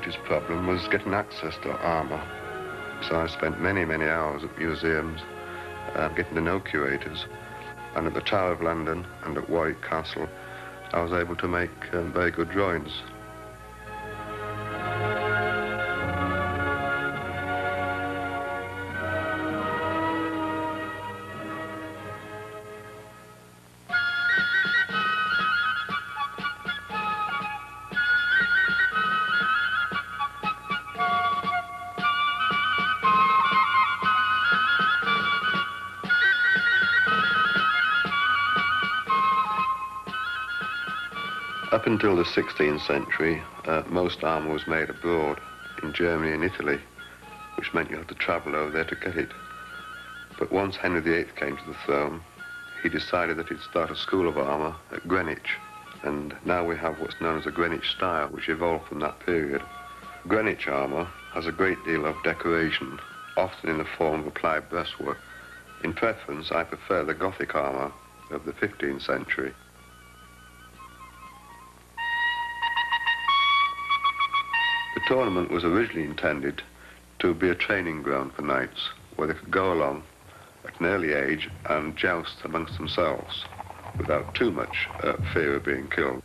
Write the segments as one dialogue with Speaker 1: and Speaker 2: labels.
Speaker 1: greatest problem was getting access to armour. So I spent many, many hours at museums getting to know curators. And at the Tower of London and at Warwick Castle, I was able to make very good drawings. Up until the 16th century, most armour was made abroad, in Germany and Italy, which meant you had to travel over there to get it. But once Henry VIII came to the throne, he decided that he'd start a school of armour at Greenwich, and now we have what's known as the Greenwich style, which evolved from that period. Greenwich armour has a great deal of decoration, often in the form of applied breastwork. In preference, I prefer the Gothic armour of the 15th century. The tournament was originally intended to be a training ground for knights, where they could go along at an early age and joust amongst themselves without too much fear of being killed.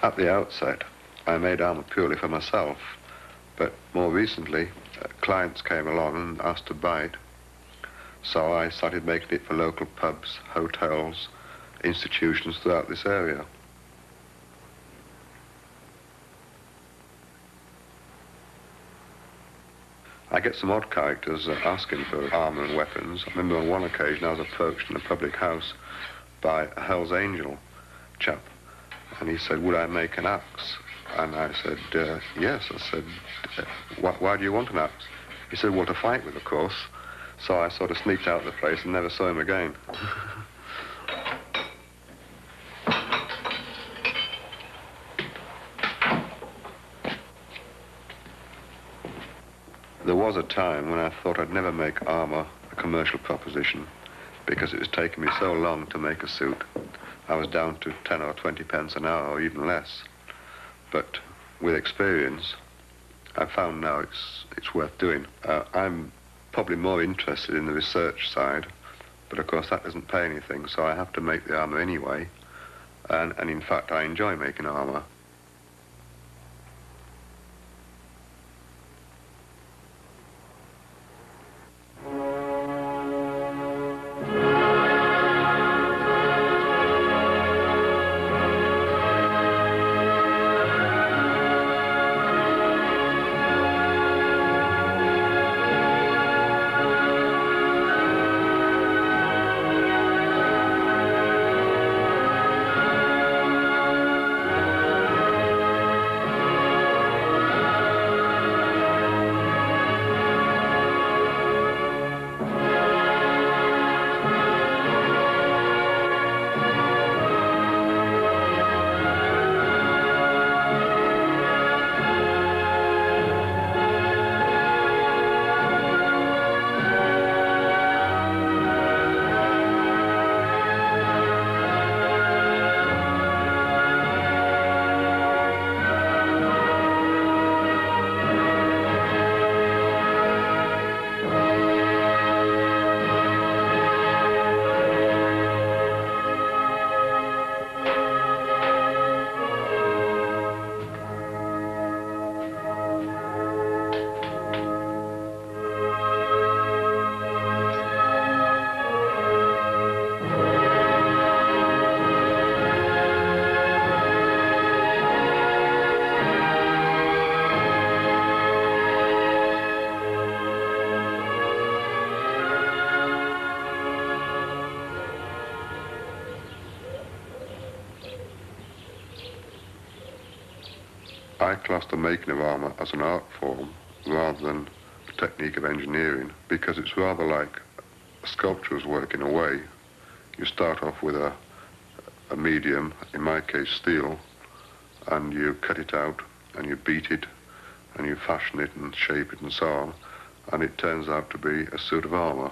Speaker 1: At the outset, I made armour purely for myself, but more recently, clients came along and asked to buy it. So I started making it for local pubs, hotels, institutions throughout this area. I get some odd characters asking for armour and weapons. I remember on one occasion I was approached in a public house by a Hell's Angel chap. And he said, would I make an axe? And I said, yes. I said, why do you want an axe? He said, well, to fight with, of course. So I sort of sneaked out of the place and never saw him again. There was a time when I thought I'd never make armour a commercial proposition because it was taking me so long to make a suit. I was down to 10 or 20 pence an hour, or even less. But with experience, I've found now it's worth doing. I'm probably more interested in the research side, but of course that doesn't pay anything, so I have to make the armour anyway. And in fact, I enjoy making armour. I class the making of armour as an art form rather than a technique of engineering, because it's rather like a sculptor's work in a way. You start off with a medium, in my case steel, and you cut it out and you beat it and you fashion it and shape it and so on, and it turns out to be a suit of armour.